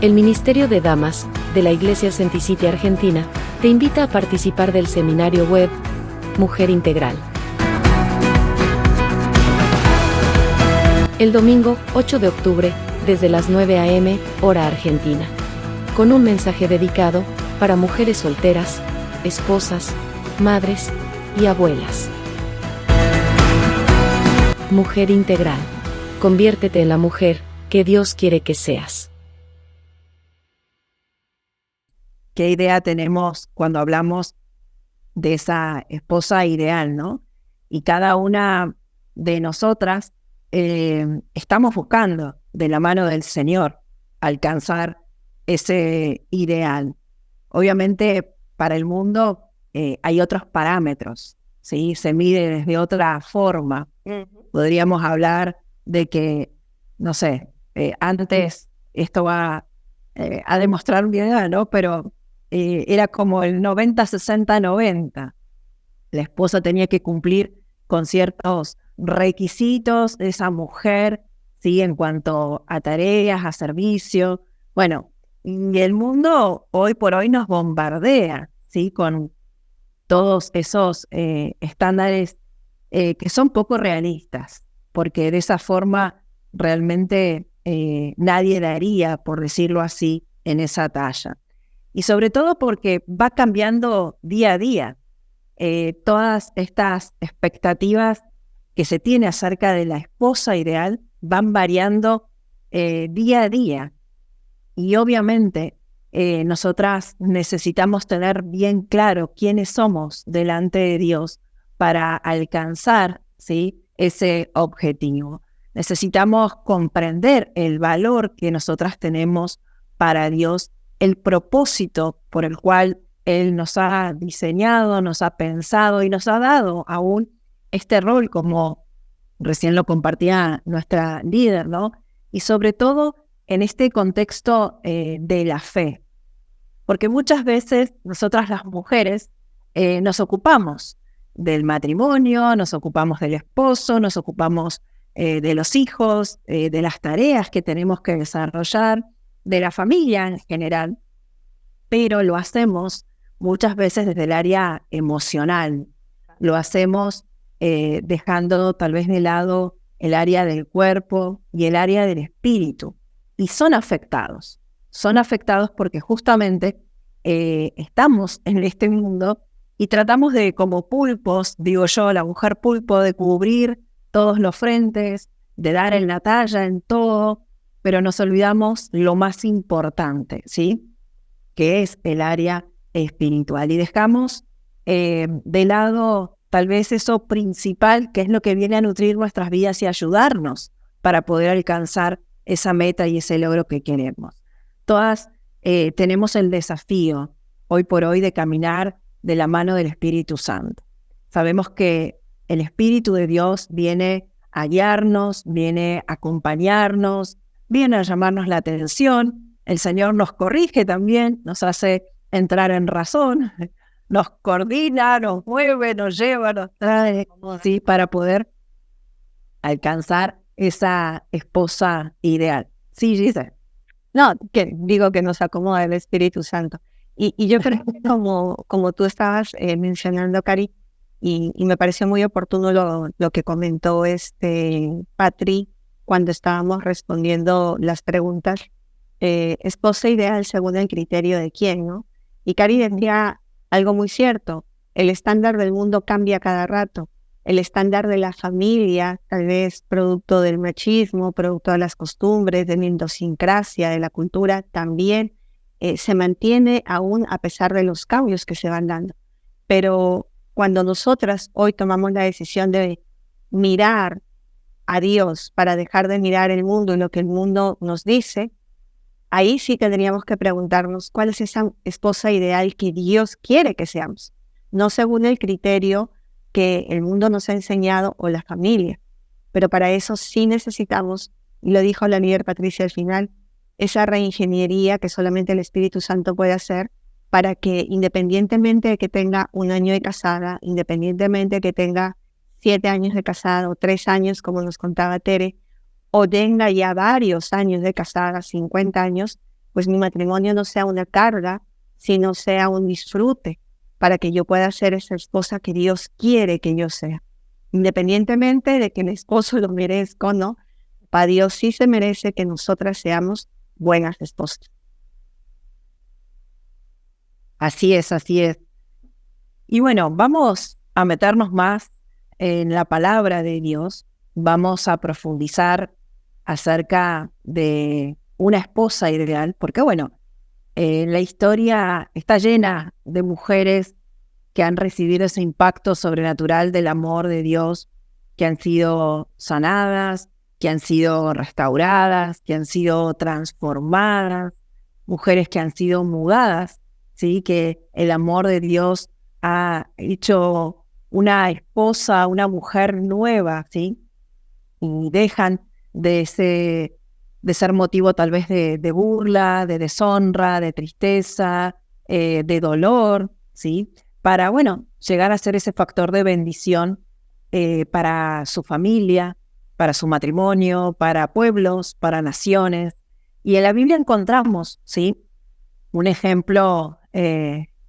El Ministerio de Damas, de la Iglesia Centicity Argentina, te invita a participar del seminario web Mujer Integral. El domingo, 8 de octubre, desde las 9 a.m., hora argentina. Con un mensaje dedicado para mujeres solteras, esposas, madres y abuelas. Mujer Integral. Conviértete en la mujer que Dios quiere que seas. ¿Qué idea tenemos cuando hablamos de esa esposa ideal, no? Y cada una de nosotras estamos buscando de la mano del Señor alcanzar ese ideal. Obviamente para el mundo hay otros parámetros, ¿sí? Se mide desde otra forma. Podríamos hablar de que, no sé, antes esto va a demostrar una idea, ¿no? Pero era como el 90-60-90. La esposa tenía que cumplir con ciertos requisitos de esa mujer, ¿sí? En cuanto a tareas, a servicio. Bueno, y el mundo hoy por hoy nos bombardea, ¿sí? Con todos esos estándares que son poco realistas, porque de esa forma realmente nadie daría, por decirlo así, en esa talla. Y sobre todo porque va cambiando día a día. Todas estas expectativas que se tiene acerca de la esposa ideal van variando día a día. Y obviamente nosotras necesitamos tener bien claro quiénes somos delante de Dios para alcanzar, ¿sí?, ese objetivo. Necesitamos comprender el valor que nosotras tenemos para Dios, el propósito por el cual Él nos ha diseñado, nos ha pensado y nos ha dado aún este rol, como recién lo compartía nuestra líder, ¿no? Y sobre todo en este contexto de la fe. Porque muchas veces nosotras las mujeres nos ocupamos del matrimonio, nos ocupamos del esposo, nos ocupamos de los hijos, de las tareas que tenemos que desarrollar, de la familia en general, pero lo hacemos muchas veces desde el área emocional. Lo hacemos dejando tal vez de lado el área del cuerpo y el área del espíritu. Y son afectados porque justamente estamos en este mundo y tratamos de, como pulpos, digo yo, la mujer pulpo, de cubrir todos los frentes, de dar en la talla en todo, pero nos olvidamos lo más importante, ¿sí?, que es el área espiritual. Y dejamos de lado tal vez eso principal, que es lo que viene a nutrir nuestras vidas y ayudarnos para poder alcanzar esa meta y ese logro que queremos. Todas tenemos el desafío hoy por hoy de caminar de la mano del Espíritu Santo. Sabemos que el Espíritu de Dios viene a guiarnos, viene a acompañarnos, viene a llamarnos la atención. El Señor nos corrige también, nos hace entrar en razón, nos coordina, nos mueve, nos lleva, nos trae, ¿sí?, para poder alcanzar esa esposa ideal. Sí, Giselle. No, que digo que nos acomoda el Espíritu Santo. Y yo creo que como tú estabas mencionando, Cari, y me pareció muy oportuno lo que comentó Patri cuando estábamos respondiendo las preguntas, esposa ideal según el criterio de quién, ¿no? Y Cari decía algo muy cierto, el estándar del mundo cambia cada rato. El estándar de la familia, tal vez producto del machismo, producto de las costumbres, de la idiosincrasia, de la cultura, también se mantiene aún a pesar de los cambios que se van dando. Pero cuando nosotras hoy tomamos la decisión de mirar a Dios para dejar de mirar el mundo y lo que el mundo nos dice, ahí sí tendríamos que preguntarnos cuál es esa esposa ideal que Dios quiere que seamos, no según el criterio que el mundo nos ha enseñado o la familia. Pero para eso sí necesitamos, y lo dijo la líder Patricia al final, esa reingeniería que solamente el Espíritu Santo puede hacer para que, independientemente de que tenga 1 año de casada, independientemente de que tenga 7 años de casada o 3 años, como nos contaba Tere, o tenga ya varios años de casada, 50 años, pues mi matrimonio no sea una carga, sino sea un disfrute, para que yo pueda ser esa esposa que Dios quiere que yo sea. Independientemente de que mi esposo lo merezca o no, para Dios sí se merece que nosotras seamos buenas esposas. Así es, así es. Y bueno, vamos a meternos más en la palabra de Dios. Vamos a profundizar acerca de una esposa ideal, porque bueno, la historia está llena de mujeres que han recibido ese impacto sobrenatural del amor de Dios, que han sido sanadas, que han sido restauradas, que han sido transformadas, mujeres que han sido mudadas, ¿sí? Que el amor de Dios ha hecho una esposa, una mujer nueva, ¿sí? Y dejan de ser motivo tal vez de burla, de deshonra, de tristeza, de dolor, ¿sí? Para, bueno, llegar a ser ese factor de bendición para su familia, para su matrimonio, para pueblos, para naciones. Y en la Biblia encontramos, ¿sí? Un ejemplo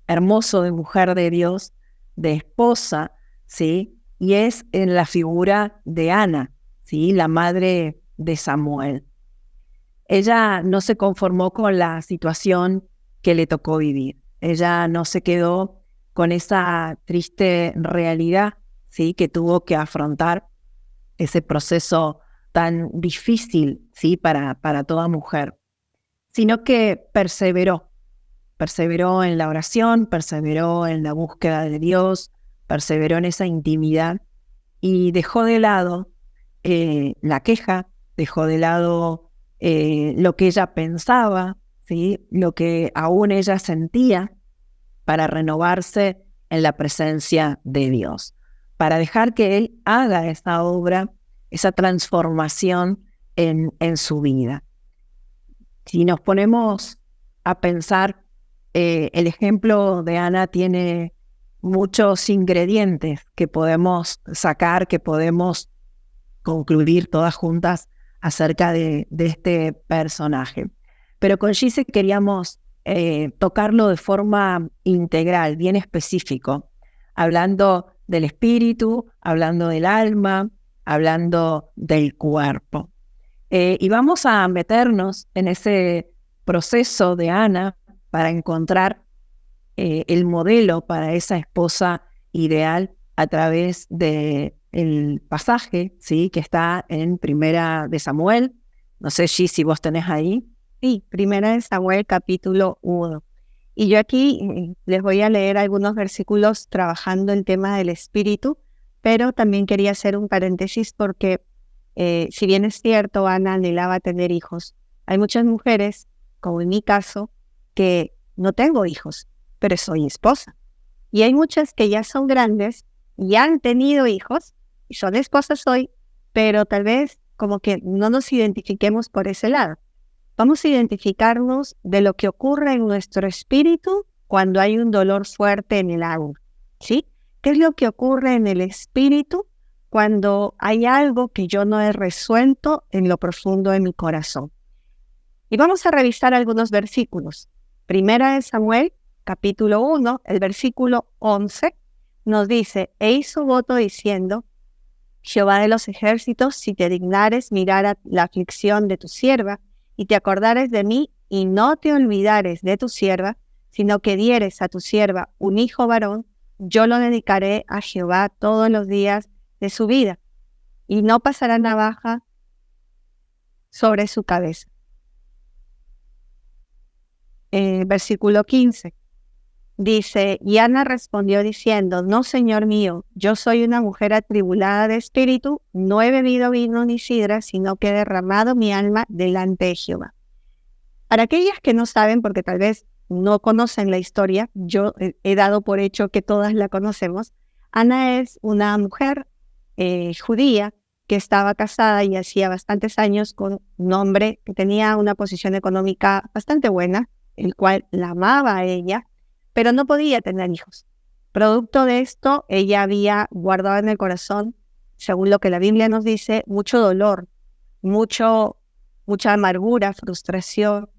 hermoso de mujer de Dios, de esposa, ¿sí? Y es en la figura de Ana, ¿sí? La madre de Samuel. Ella no se conformó con la situación que le tocó vivir. Ella no se quedó con esa triste realidad, ¿sí? Que tuvo que afrontar ese proceso tan difícil, ¿sí? Para toda mujer, sino que perseveró en la oración, perseveró en la búsqueda de Dios, perseveró en esa intimidad y dejó de lado la queja, dejó de lado lo que ella pensaba, ¿sí? Lo que aún ella sentía, para renovarse en la presencia de Dios, para dejar que Él haga esa obra, esa transformación en su vida. Si nos ponemos a pensar, el ejemplo de Ana tiene muchos ingredientes que podemos sacar, que podemos concluir todas juntas acerca de este personaje. Pero con Gise queríamos tocarlo de forma integral, bien específico, hablando del espíritu, hablando del alma, hablando del cuerpo. Y vamos a meternos en ese proceso de Ana para encontrar el modelo para esa esposa ideal a través del pasaje, ¿sí? Que está en Primera de Samuel. No sé, Gi, si vos tenés ahí. Sí, Primera de Samuel, capítulo 1. Y yo aquí les voy a leer algunos versículos trabajando el tema del espíritu, pero también quería hacer un paréntesis porque si bien es cierto, Ana anhelaba tener hijos, hay muchas mujeres, como en mi caso, que no tengo hijos, pero soy esposa. Y hay muchas que ya son grandes, ya han tenido hijos, y son esposas hoy, pero tal vez como que no nos identifiquemos por ese lado. Vamos a identificarnos de lo que ocurre en nuestro espíritu cuando hay un dolor fuerte en el alma, ¿sí? ¿Qué es lo que ocurre en el espíritu cuando hay algo que yo no he resuelto en lo profundo de mi corazón? Y vamos a revisar algunos versículos. Primera de Samuel, capítulo 1, el versículo 11, nos dice: e hizo voto diciendo: Jehová de los ejércitos, si te dignares mirar a la aflicción de tu sierva, y te acordares de mí, y no te olvidares de tu sierva, sino que dieres a tu sierva un hijo varón, yo lo dedicaré a Jehová todos los días de su vida, y no pasará navaja sobre su cabeza. Versículo 15. Dice: y Ana respondió diciendo: no, Señor mío, yo soy una mujer atribulada de espíritu, no he bebido vino ni sidra, sino que he derramado mi alma delante de Jehová. Para aquellas que no saben, porque tal vez no conocen la historia, yo he dado por hecho que todas la conocemos. Ana es una mujer judía que estaba casada y hacía bastantes años con un hombre que tenía una posición económica bastante buena, el cual la amaba a ella, pero no podía tener hijos. Producto de esto, ella había guardado en el corazón, según lo que la Biblia nos dice, mucho dolor, mucha amargura, frustración,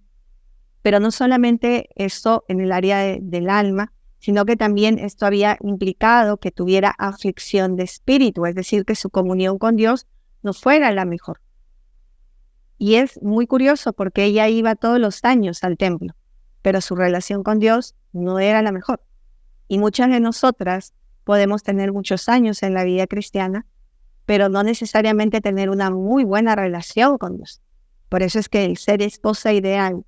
Pero no solamente esto en el área del alma, sino que también esto había implicado que tuviera aflicción de espíritu, es decir, que su comunión con Dios no fuera la mejor. Y es muy curioso porque ella iba todos los años al templo, pero su relación con Dios no era la mejor. Y muchas de nosotras podemos tener muchos años en la vida cristiana, pero no necesariamente tener una muy buena relación con Dios. Por eso es que el ser esposa ideal,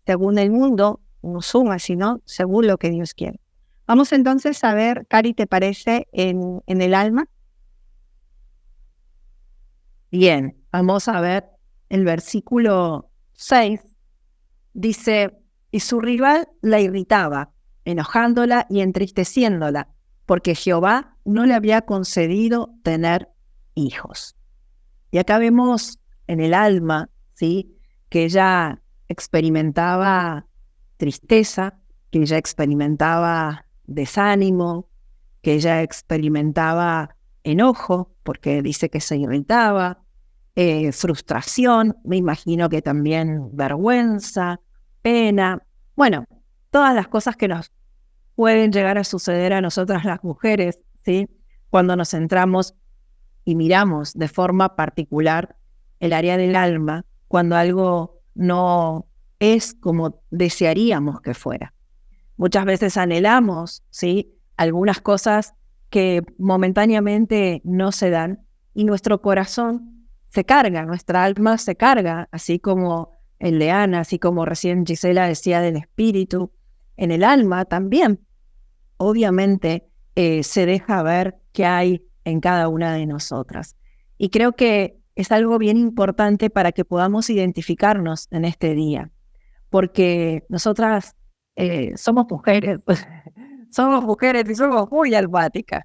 según el mundo, no suma, sino según lo que Dios quiere. Vamos entonces a ver, Cari, ¿te parece en el alma? Bien, vamos a ver el versículo 6. Dice, y su rival la irritaba, enojándola y entristeciéndola, porque Jehová no le había concedido tener hijos. Y acá vemos en el alma, ¿sí?, que ella experimentaba tristeza, que ella experimentaba desánimo, que ella experimentaba enojo, porque dice que se irritaba, frustración, me imagino que también vergüenza, pena, bueno, todas las cosas que nos pueden llegar a suceder a nosotras las mujeres, ¿sí?, cuando nos centramos y miramos de forma particular el área del alma, cuando algo no es como desearíamos que fuera. Muchas veces anhelamos, ¿sí?, algunas cosas que momentáneamente no se dan y nuestro corazón se carga, nuestra alma se carga, así como en Leana, así como recién Gisela decía del espíritu, en el alma también. Obviamente se deja ver qué hay en cada una de nosotras. Y creo que es algo bien importante para que podamos identificarnos en este día, porque nosotras somos mujeres, somos mujeres y somos muy almáticas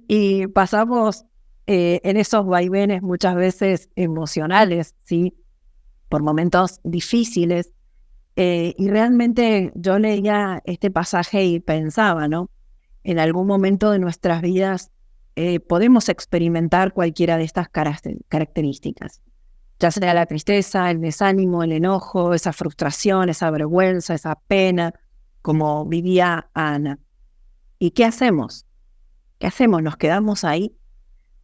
y pasamos en esos vaivenes muchas veces emocionales, ¿sí?, por momentos difíciles. Y realmente yo leía este pasaje y pensaba, ¿no?, en algún momento de nuestras vidas podemos experimentar cualquiera de estas características, ya sea la tristeza, el desánimo, el enojo, esa frustración, esa vergüenza, esa pena, como vivía Ana. ¿Y qué hacemos? ¿Qué hacemos? ¿Nos quedamos ahí?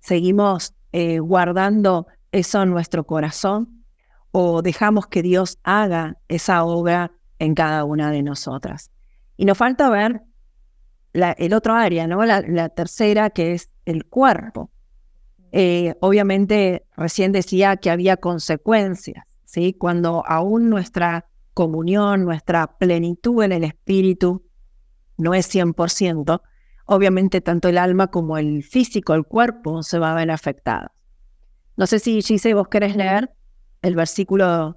¿Seguimos guardando eso en nuestro corazón? ¿O dejamos que Dios haga esa obra en cada una de nosotras? Y nos falta ver el otro área, ¿no? La tercera, que es el cuerpo. Obviamente, recién decía que había consecuencias, ¿sí? Cuando aún nuestra comunión, nuestra plenitud en el espíritu no es 100%, obviamente tanto el alma como el físico, el cuerpo, se va a ver afectados. No sé si, Gise, vos querés leer el versículo.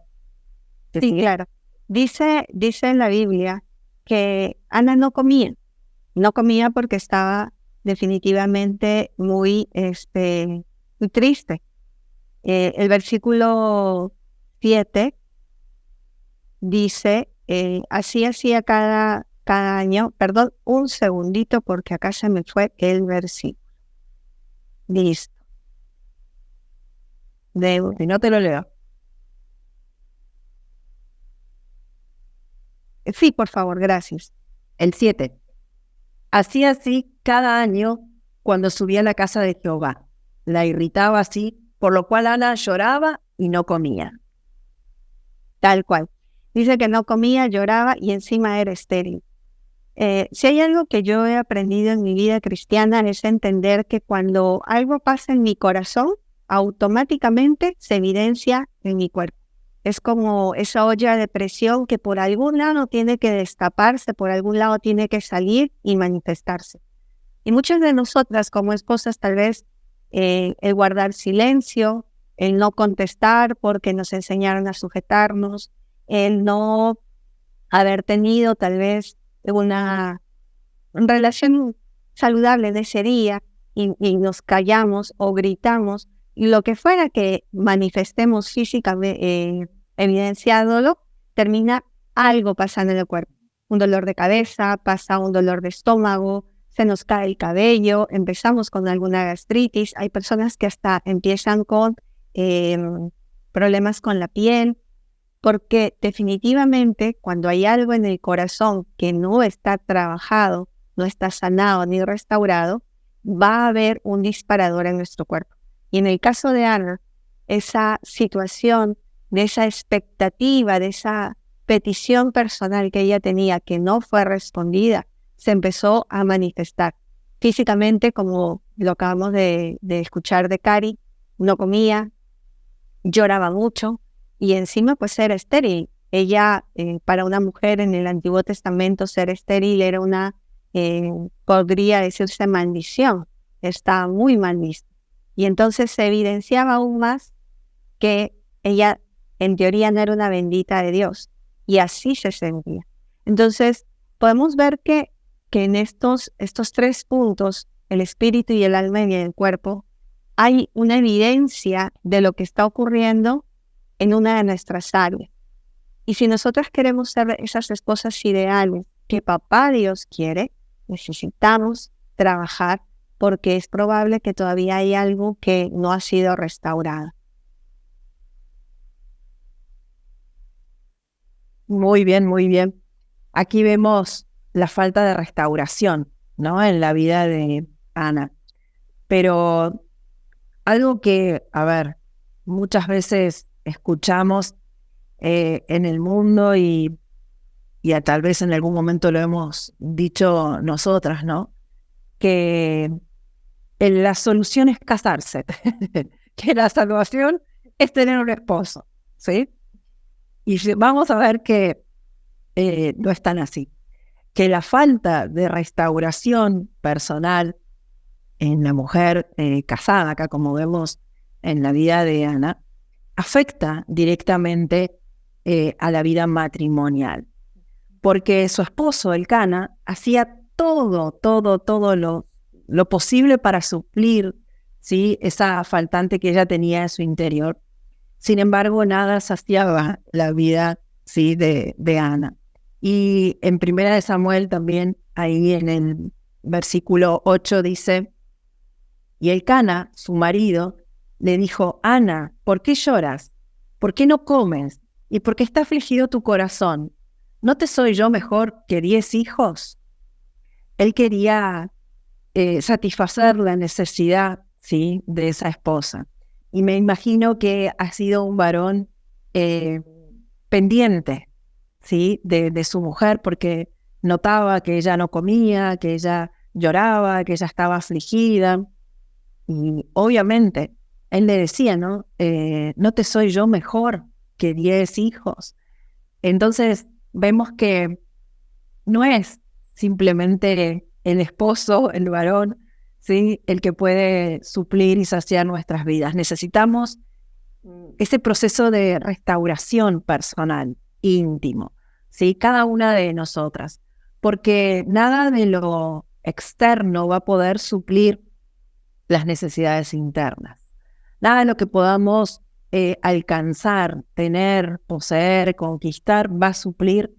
Sí, claro. Dice en la Biblia que Ana no comía porque estaba definitivamente muy triste. El versículo 7 dice, así hacía cada año, perdón, un segundito porque acá se me fue el versículo. Listo. Si no te lo leo. Sí, por favor, gracias. El 7. Hacía así cada año cuando subía a la casa de Jehová. La irritaba así, por lo cual Ana lloraba y no comía. Tal cual. Dice que no comía, lloraba y encima era estéril. Si hay algo que yo he aprendido en mi vida cristiana es entender que cuando algo pasa en mi corazón, automáticamente se evidencia en mi cuerpo. Es como esa olla de presión que por algún lado tiene que destaparse, por algún lado tiene que salir y manifestarse. Y muchas de nosotras como esposas tal vez el guardar silencio, el no contestar porque nos enseñaron a sujetarnos, el no haber tenido tal vez una relación saludable de ese día y nos callamos o gritamos, y lo que fuera que manifestemos físicamente evidenciándolo, termina algo pasando en el cuerpo. Un dolor de cabeza, pasa un dolor de estómago, se nos cae el cabello, empezamos con alguna gastritis. Hay personas que hasta empiezan con problemas con la piel, porque definitivamente cuando hay algo en el corazón que no está trabajado, no está sanado ni restaurado, va a haber un disparador en nuestro cuerpo. Y en el caso de Ana, esa situación de esa expectativa, de esa petición personal que ella tenía que no fue respondida, se empezó a manifestar físicamente, como lo acabamos de escuchar de Cari. No comía, lloraba mucho y encima pues era estéril. Ella, para una mujer en el Antiguo Testamento, ser estéril era una, podría decirse, maldición. Estaba muy mal visto. Y entonces se evidenciaba aún más que ella en teoría no era una bendita de Dios. Y así se sentía. Entonces podemos ver que en estos 3 puntos, el espíritu y el alma y el cuerpo, hay una evidencia de lo que está ocurriendo en una de nuestras áreas. Y si nosotras queremos ser esas esposas ideales que papá Dios quiere, necesitamos trabajar porque es probable que todavía hay algo que no ha sido restaurado. Muy bien, muy bien. Aquí vemos la falta de restauración, ¿no? En la vida de Ana. Pero algo que, a ver, muchas veces escuchamos en el mundo y tal vez en algún momento lo hemos dicho nosotras, ¿no? Que la solución es casarse, que la salvación es tener un esposo, ¿sí? Y vamos a ver que no es tan así, que la falta de restauración personal en la mujer casada, acá como vemos en la vida de Ana, afecta directamente a la vida matrimonial, porque su esposo, Elcana, hacía todo lo posible para suplir, ¿sí?, esa faltante que ella tenía en su interior. Sin embargo, nada saciaba la vida, ¿sí?, de Ana. Y en 1 Samuel también, ahí en el versículo 8 dice: y Elcana, su marido, le dijo: Ana, ¿por qué lloras? ¿Por qué no comes? ¿Y por qué está afligido tu corazón? ¿No te soy yo mejor que 10 hijos? Él quería satisfacer la necesidad, ¿sí?, de esa esposa. Y me imagino que ha sido un varón pendiente, ¿sí?, de su mujer, porque notaba que ella no comía, que ella lloraba, que ella estaba afligida. Y obviamente él le decía, ¿no? ¿No te soy yo mejor que 10 hijos? Entonces vemos que no es simplemente el esposo, el varón, ¿sí?, el que puede suplir y saciar nuestras vidas. Necesitamos ese proceso de restauración personal, íntimo, ¿sí?, cada una de nosotras, porque nada de lo externo va a poder suplir las necesidades internas. Nada de lo que podamos alcanzar, tener, poseer, conquistar, va a suplir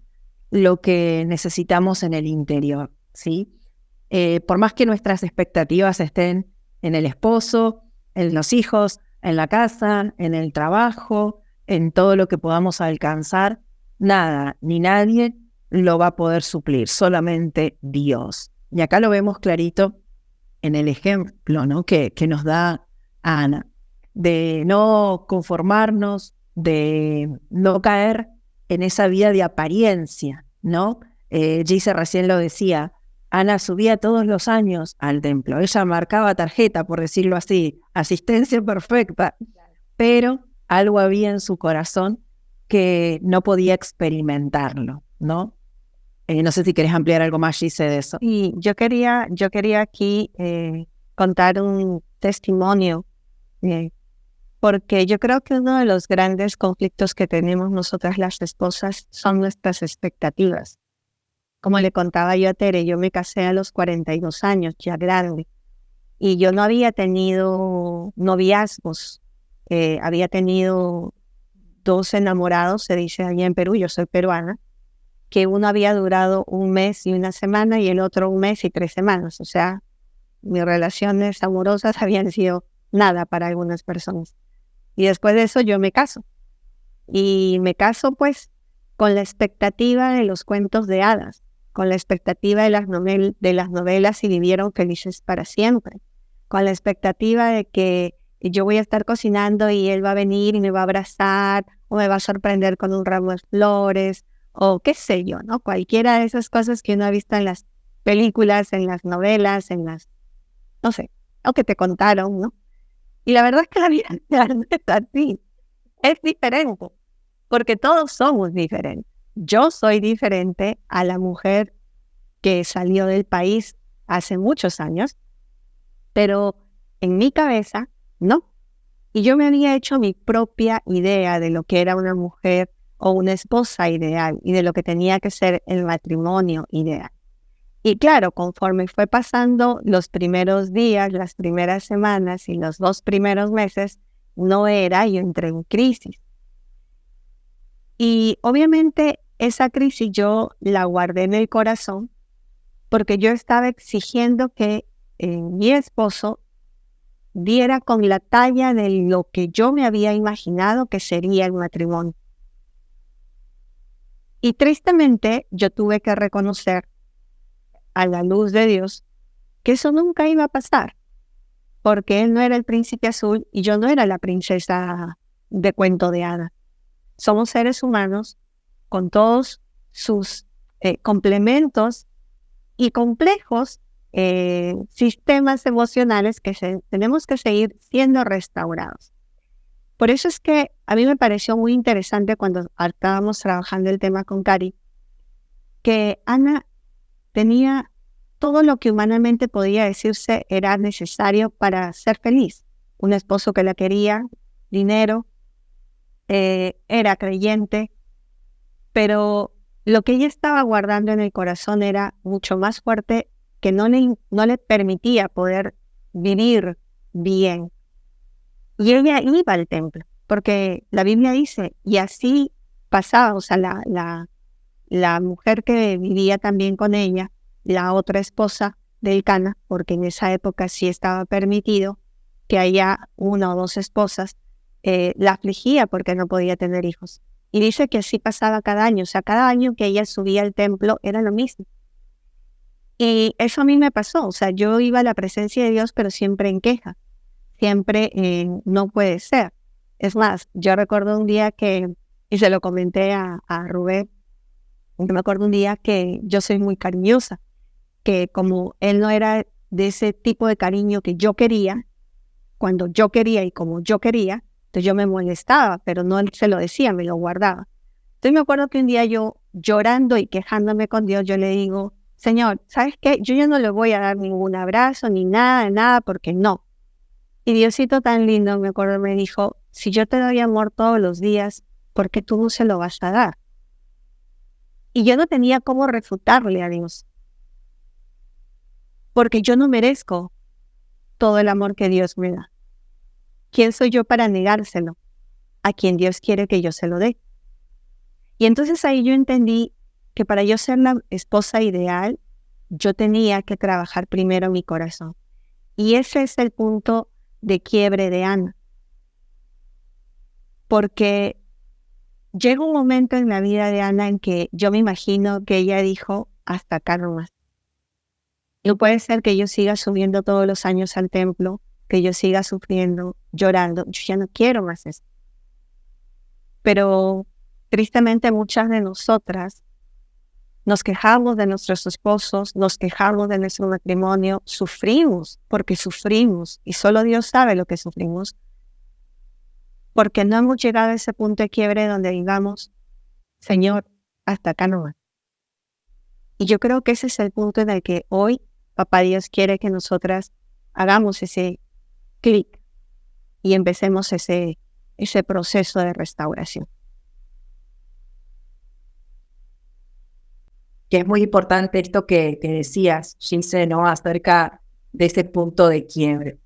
lo que necesitamos en el interior, ¿sí? Por más que nuestras expectativas estén en el esposo, en los hijos, en la casa, en el trabajo, en todo lo que podamos alcanzar, nada ni nadie lo va a poder suplir, solamente Dios. Y acá lo vemos clarito en el ejemplo, ¿no?, que nos da Ana, de no conformarnos, de no caer en esa vida de apariencia, ¿no? Gise recién lo decía, Ana subía todos los años al templo, ella marcaba tarjeta, por decirlo así, asistencia perfecta, pero algo había en su corazón que no podía experimentarlo, ¿no? No sé si querés ampliar algo más, Gise, de eso. Y yo quería aquí contar un testimonio, porque yo creo que uno de los grandes conflictos que tenemos nosotras las esposas son nuestras expectativas. Como le contaba yo a Tere, yo me casé a los 42 años, ya grande, y yo no había tenido noviazgos, había tenido 2 enamorados, se dice allá en Perú, yo soy peruana, que uno había durado 1 mes y 1 semana y el otro 1 mes y 3 semanas. O sea, mis relaciones amorosas habían sido nada para algunas personas. Y después de eso yo me caso. y me caso pues con la expectativa de los cuentos de hadas, con la expectativa de las novelas y vivieron felices para siempre, con la expectativa de que yo voy a estar cocinando y él va a venir y me va a abrazar o me va a sorprender con un ramo de flores o qué sé yo, ¿no? Cualquiera de esas cosas que uno ha visto en las películas, en las novelas, no sé, o que te contaron, ¿no? Y la verdad es que la vida real no es así, es diferente, porque todos somos diferentes. Yo soy diferente a la mujer que salió del país hace muchos años, pero en mi cabeza, no. Y yo me había hecho mi propia idea de lo que era una mujer o una esposa ideal y de lo que tenía que ser el matrimonio ideal. Y claro, conforme fue pasando los primeros días, las primeras semanas y los 2 primeros meses, no era, yo entré en crisis. Y obviamente esa crisis yo la guardé en el corazón porque yo estaba exigiendo que mi esposo diera con la talla de lo que yo me había imaginado que sería el matrimonio. Y tristemente yo tuve que reconocer a la luz de Dios que eso nunca iba a pasar, porque él no era el príncipe azul y yo no era la princesa de cuento de hadas. Somos seres humanos con todos sus complementos y complejos sistemas emocionales que tenemos que seguir siendo restaurados. Por eso es que a mí me pareció muy interesante cuando estábamos trabajando el tema con Cari, que Ana tenía todo lo que humanamente podía decirse era necesario para ser feliz. Un esposo que la quería, dinero, era creyente, pero lo que ella estaba guardando en el corazón era mucho más fuerte que no le permitía poder vivir bien. Y ella iba al templo, porque la Biblia dice, y así pasaba, o sea, la mujer que vivía también con ella, la otra esposa de Elcana, porque en esa época sí estaba permitido que haya 1 o 2 esposas, la afligía porque no podía tener hijos. Y dice que así pasaba cada año, o sea, cada año que ella subía al templo era lo mismo. Y eso a mí me pasó, o sea, yo iba a la presencia de Dios, pero siempre en queja, siempre no puede ser. Es más, yo recuerdo un día y se lo comenté a Rubén, yo me acuerdo un día que yo soy muy cariñosa, que como él no era de ese tipo de cariño que yo quería, cuando yo quería y como yo quería, entonces yo me molestaba, pero no se lo decía, me lo guardaba. Entonces me acuerdo que un día yo llorando y quejándome con Dios, yo le digo, Señor, ¿sabes qué? Yo ya no le voy a dar ningún abrazo, ni nada, porque no. Y Diosito tan lindo, me acuerdo, me dijo, si yo te doy amor todos los días, ¿por qué tú no se lo vas a dar? Y yo no tenía cómo refutarle a Dios, porque yo no merezco todo el amor que Dios me da. ¿Quién soy yo para negárselo a quien Dios quiere que yo se lo dé? Y entonces ahí yo entendí que para yo ser la esposa ideal, yo tenía que trabajar primero mi corazón. Y ese es el punto de quiebre de Ana. Porque llega un momento en la vida de Ana en que yo me imagino que ella dijo, hasta acá nomás. No puede ser que yo siga subiendo todos los años al templo, que yo siga sufriendo, llorando. Yo ya no quiero más eso. Pero tristemente muchas de nosotras nos quejamos de nuestros esposos, nos quejamos de nuestro matrimonio, sufrimos porque sufrimos y solo Dios sabe lo que sufrimos, porque no hemos llegado a ese punto de quiebre donde digamos, Señor, hasta acá no va. Y yo creo que ese es el punto en el que hoy Papá Dios quiere que nosotras hagamos ese clic y empecemos ese proceso de restauración. Que es muy importante esto que decías, Gilce, ¿no? Acerca de ese punto de quiebre.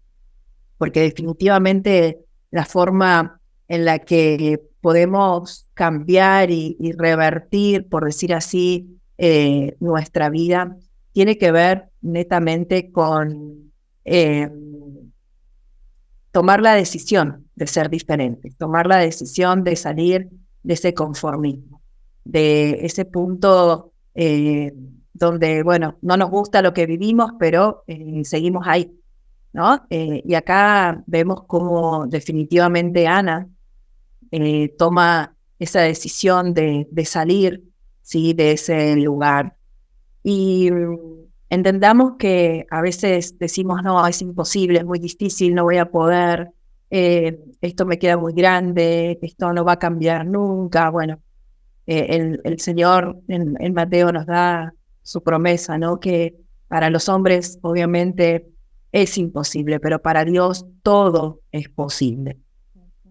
Porque definitivamente la forma en la que podemos cambiar y revertir, por decir así, nuestra vida, tiene que ver netamente con tomar la decisión de ser diferente, tomar la decisión de salir de ese conformismo, de ese punto donde, bueno, no nos gusta lo que vivimos, pero seguimos ahí, ¿no? Y acá vemos cómo definitivamente Ana toma esa decisión de salir, ¿sí? De ese lugar. Y entendamos que a veces decimos, no, es imposible, es muy difícil, no voy a poder, esto me queda muy grande, esto no va a cambiar nunca. Bueno, el Señor en Mateo nos da su promesa, ¿no? Que para los hombres obviamente es imposible, pero para Dios todo es posible.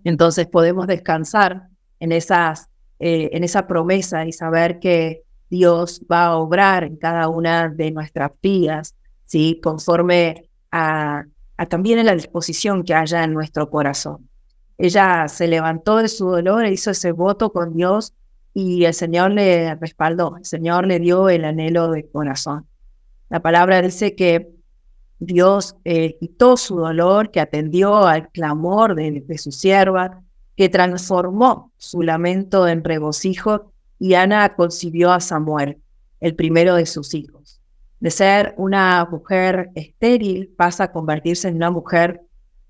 Entonces podemos descansar en esa promesa y saber que Dios va a obrar en cada una de nuestras vidas, ¿sí? Conforme a también a la disposición que haya en nuestro corazón. Ella se levantó de su dolor e hizo ese voto con Dios y el Señor le respaldó, el Señor le dio el anhelo del corazón. La palabra dice que Dios quitó su dolor, que atendió al clamor de su sierva, que transformó su lamento en regocijo, y Ana concibió a Samuel, el primero de sus hijos. De ser una mujer estéril pasa a convertirse en una mujer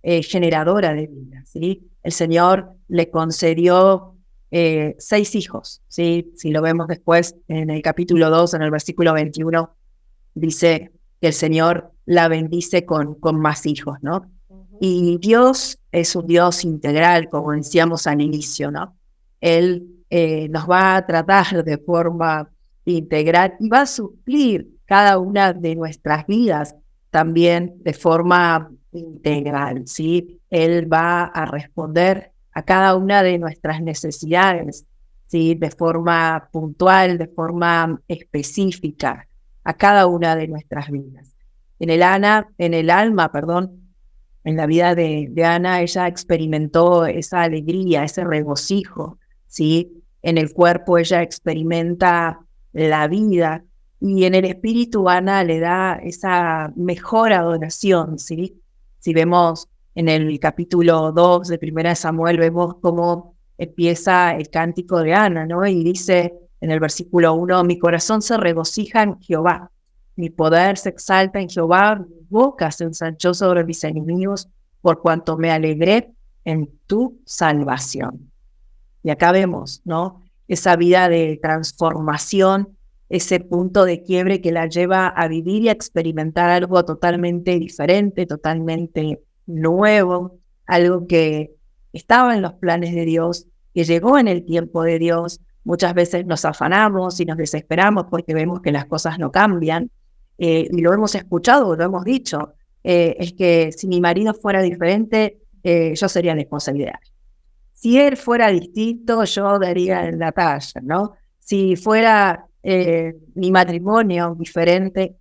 generadora de vida, ¿sí? El Señor le concedió 6 hijos, ¿sí? Si lo vemos después en el capítulo 2, en el versículo 21, dice que el Señor la bendice con más hijos, ¿no? Y Dios es un Dios integral, como decíamos al inicio, ¿no? Él nos va a tratar de forma integral y va a suplir cada una de nuestras vidas también de forma integral, ¿sí? Él va a responder a cada una de nuestras necesidades, ¿sí? De forma puntual, de forma específica, a cada una de nuestras vidas. En el alma, en la vida de Ana, ella experimentó esa alegría, ese regocijo, ¿sí? En el cuerpo ella experimenta la vida y en el espíritu Ana le da esa mejor adoración, ¿sí? Si vemos en el capítulo 2 de Primera de Samuel, vemos cómo empieza el cántico de Ana, ¿no? Y dice en el versículo 1, mi corazón se regocija en Jehová, mi poder se exalta en Jehová, mi boca se ensanchó sobre mis enemigos, por cuanto me alegré en tu salvación. Y acá vemos, ¿no? Esa vida de transformación, ese punto de quiebre que la lleva a vivir y a experimentar algo totalmente diferente, totalmente nuevo, algo que estaba en los planes de Dios, que llegó en el tiempo de Dios. Muchas veces nos afanamos y nos desesperamos porque vemos que las cosas no cambian, y lo hemos escuchado, lo hemos dicho, es que si mi marido fuera diferente, yo sería la esposa ideal. Si él fuera distinto, yo daría la talla, ¿no? Si fuera mi matrimonio diferente,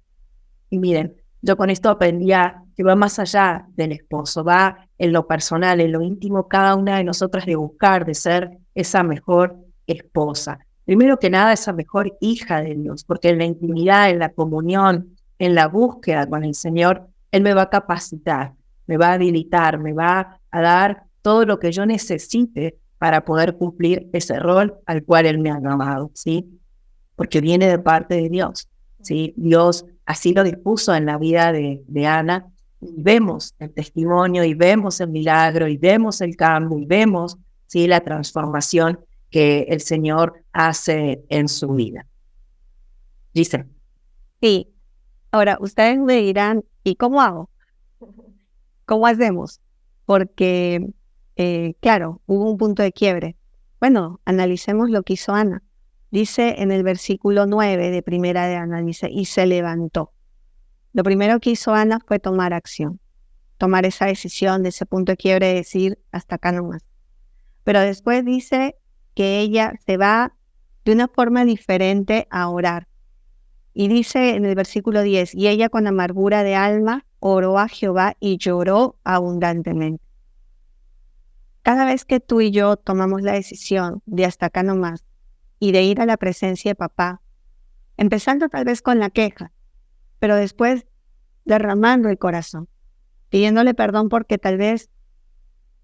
y miren, yo con esto aprendía que va más allá del esposo, va en lo personal, en lo íntimo, cada una de nosotras de buscar, de ser esa mejor esposa. Primero que nada, esa mejor hija de Dios, porque en la intimidad, en la comunión, en la búsqueda con el Señor, Él me va a capacitar, me va a habilitar, me va a dar todo lo que yo necesite para poder cumplir ese rol al cual Él me ha llamado, ¿sí? Porque viene de parte de Dios, ¿sí? Dios así lo dispuso en la vida de Ana, y vemos el testimonio, y vemos el milagro, y vemos el cambio, y vemos, ¿sí? La transformación que el Señor hace en su vida. Dice. Sí. Ahora, ustedes me dirán, ¿y cómo hago? ¿Cómo hacemos? Porque, claro, hubo un punto de quiebre. Bueno, analicemos lo que hizo Ana. Dice en el versículo 9 de Primera de Ana, dice, y se levantó. Lo primero que hizo Ana fue tomar acción, tomar esa decisión de ese punto de quiebre, de decir, hasta acá nomás. Pero después dice que ella se va de una forma diferente a orar. Y dice en el versículo 10, y ella con amargura de alma oró a Jehová y lloró abundantemente. Cada vez que tú y yo tomamos la decisión de hasta acá nomás y de ir a la presencia de papá, empezando tal vez con la queja, pero después derramando el corazón, pidiéndole perdón porque tal vez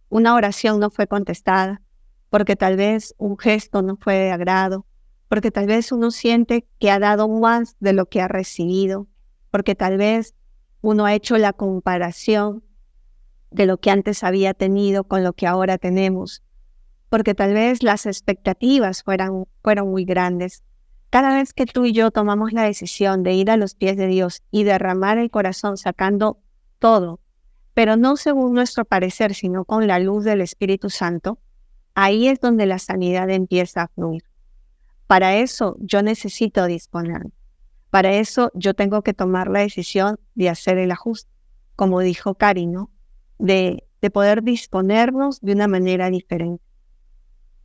una oración no fue contestada, porque tal vez un gesto no fue de agrado, porque tal vez uno siente que ha dado más de lo que ha recibido, porque tal vez uno ha hecho la comparación de lo que antes había tenido con lo que ahora tenemos, porque tal vez las expectativas fueron muy grandes. Cada vez que tú y yo tomamos la decisión de ir a los pies de Dios y derramar el corazón sacando todo, pero no según nuestro parecer, sino con la luz del Espíritu Santo, ahí es donde la sanidad empieza a fluir. Para eso yo necesito disponerme. Para eso yo tengo que tomar la decisión de hacer el ajuste, como dijo Cari, ¿no? De poder disponernos de una manera diferente.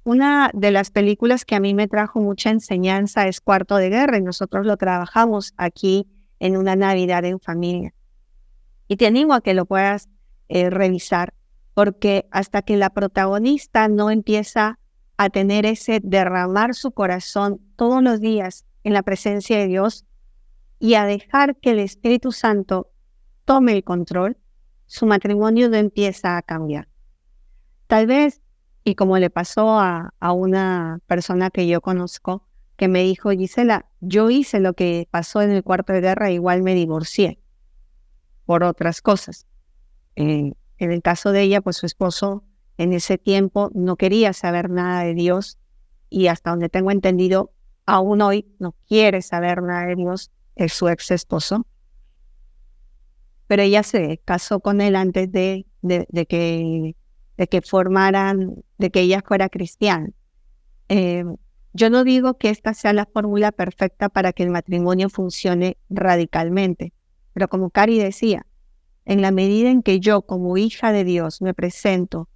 Una de las películas que a mí me trajo mucha enseñanza es Cuarto de Guerra, y nosotros lo trabajamos aquí en una Navidad en familia. Y te animo a que lo puedas revisar, porque hasta que la protagonista no empieza a tener ese derramar su corazón todos los días en la presencia de Dios y a dejar que el Espíritu Santo tome el control, su matrimonio no empieza a cambiar. Tal vez, y como le pasó a una persona que yo conozco, que me dijo, Gisela, yo hice lo que pasó en el Cuarto de Guerra, igual me divorcié por otras cosas. En el caso de ella, pues su esposo en ese tiempo no quería saber nada de Dios y hasta donde tengo entendido, aún hoy no quiere saber nada de Dios, es su ex esposo. Pero ella se casó con él antes de que formaran, de que ella fuera cristiana. Yo no digo que esta sea la fórmula perfecta para que el matrimonio funcione radicalmente, pero como Cari decía, en la medida en que yo como hija de Dios me presento,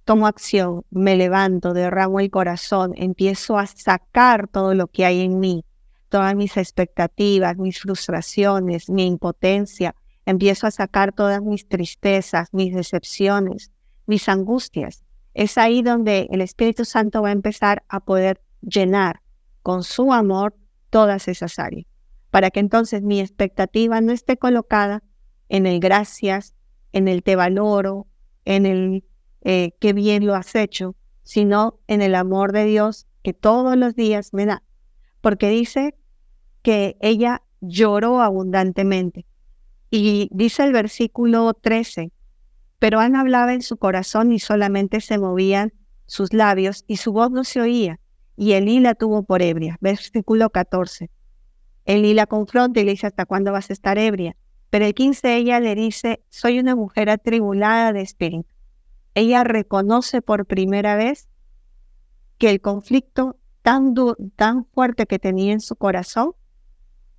tomo acción, me levanto, derramo el corazón, empiezo a sacar todo lo que hay en mí, todas mis expectativas, mis frustraciones, mi impotencia, empiezo a sacar todas mis tristezas, mis decepciones, mis angustias. Es ahí donde el Espíritu Santo va a empezar a poder llenar con su amor todas esas áreas, para que entonces mi expectativa no esté colocada en el gracias, en el te valoro, en el qué bien lo has hecho, sino en el amor de Dios que todos los días me da. Porque dice que ella lloró abundantemente. Y dice el versículo 13, pero Ana hablaba en su corazón y solamente se movían sus labios y su voz no se oía. Y Elí la tuvo por ebria. Versículo 14. Elí la confronta y le dice, ¿hasta cuándo vas a estar ebria? Pero el 15 ella le dice, soy una mujer atribulada de espíritu. Ella reconoce por primera vez que el conflicto tan fuerte que tenía en su corazón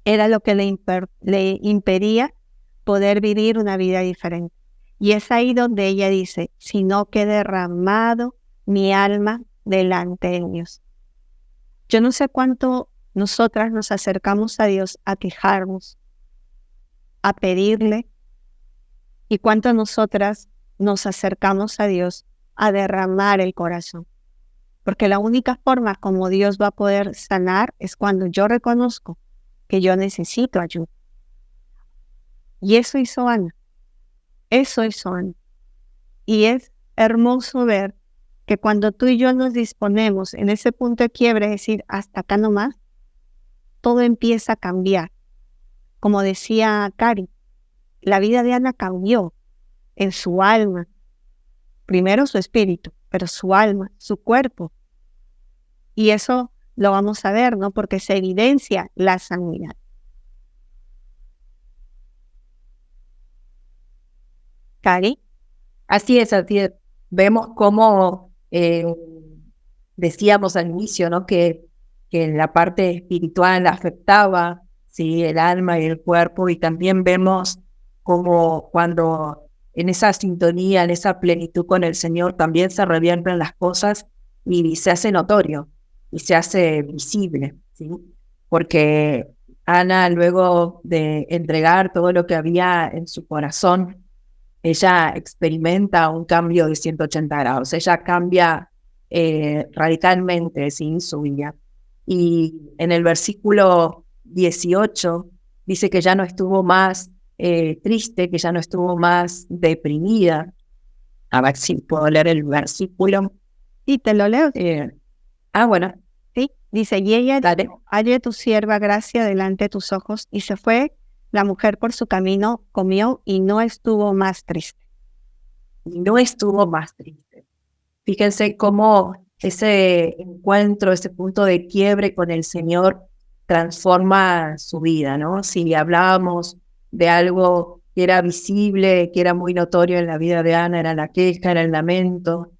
era lo que le impedía poder vivir una vida diferente. Y es ahí donde ella dice, sino que he derramado mi alma delante de Dios. Yo no sé cuánto nosotras nos acercamos a Dios a quejarnos, a pedirle, y cuánto nosotras nos acercamos a Dios a derramar el corazón. Porque la única forma como Dios va a poder sanar es cuando yo reconozco que yo necesito ayuda. Y eso hizo Ana. Eso hizo Ana. Y es hermoso ver que cuando tú y yo nos disponemos en ese punto de quiebre, es decir, hasta acá nomás, todo empieza a cambiar. Como decía Cari, la vida de Ana cambió en su alma. Primero su espíritu, pero su alma, su cuerpo. Y eso lo vamos a ver, ¿no? Porque se evidencia la sanidad. Cari. Así es, así es. Vemos cómo decíamos al inicio, ¿no? Que la parte espiritual afectaba, ¿sí? El alma y el cuerpo, y también vemos cómo cuando en esa sintonía, en esa plenitud con el Señor, también se revierten las cosas y se hace notorio y se hace visible, ¿sí? Porque Ana, luego de entregar todo lo que había en su corazón, ella experimenta un cambio de 180 grados. Ella cambia radicalmente, ¿sí? Su vida. Y en el versículo 18 dice que ya no estuvo más triste, que ya no estuvo más deprimida. A ver si puedo leer el versículo. Y te lo leo. Bueno, Sí, dice, y ella dale. dijo, halle tu sierva gracia delante de tus ojos, y se fue la mujer por su camino, comió y no estuvo más triste. No estuvo más triste. Fíjense cómo ese encuentro, ese punto de quiebre con el Señor transforma su vida, ¿no? Si hablábamos de algo que era visible, que era muy notorio en la vida de Ana, era la queja, era el lamento,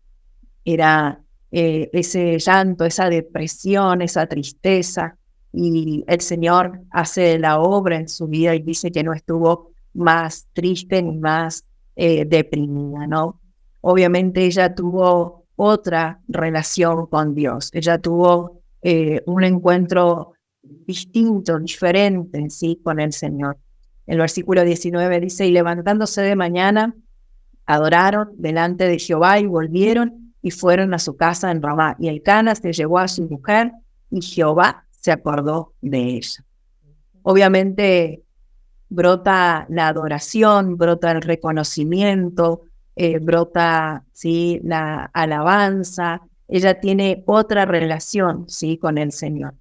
era ese llanto, esa depresión, esa tristeza, y el Señor hace la obra en su vida y dice que no estuvo más triste ni más deprimida, ¿no? Obviamente ella tuvo otra relación con Dios, ella tuvo un encuentro distinto, diferente, ¿sí? Con el Señor. El versículo 19 dice, y levantándose de mañana, adoraron delante de Jehová y volvieron y fueron a su casa en Ramá. Y Elcana se llevó a su mujer y Jehová se acordó de ella. Obviamente brota la adoración, brota el reconocimiento, brota, ¿sí?, la alabanza. Ella tiene otra relación, ¿sí?, con el Señor.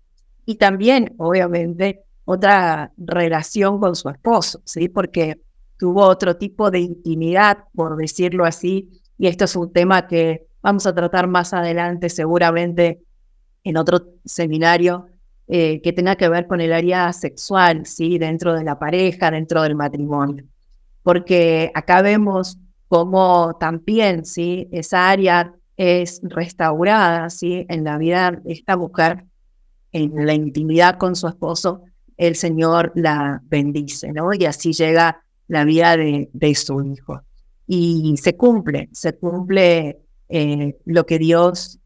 Y también, obviamente, otra relación con su esposo, ¿sí?, porque tuvo otro tipo de intimidad, por decirlo así, y esto es un tema que vamos a tratar más adelante, seguramente en otro seminario, que tenga que ver con el área sexual, ¿sí?, dentro de la pareja, dentro del matrimonio. Porque acá vemos cómo también, ¿sí?, esa área es restaurada, ¿sí?, en la vida de esta mujer, en la intimidad con su esposo, el Señor la bendice, ¿no? Y así llega la vida de su hijo. Y se cumple lo que Dios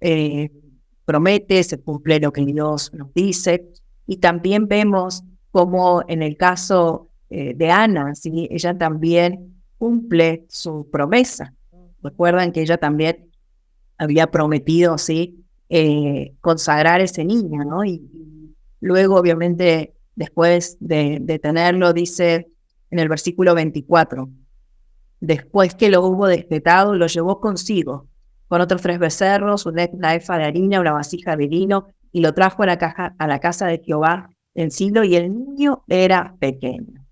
promete, se cumple lo que Dios nos dice. Y también vemos como en el caso de Ana, ¿sí?, ella también cumple su promesa. Recuerdan que ella también había prometido, ¿sí?, consagrar ese niño, ¿no? Y luego, obviamente, después de tenerlo, dice en el versículo 24, después que lo hubo destetado, lo llevó consigo, con otros 3 becerros, una efa de harina, una vasija de vino, y lo trajo a la casa de Jehová en Silo, y el niño era pequeño.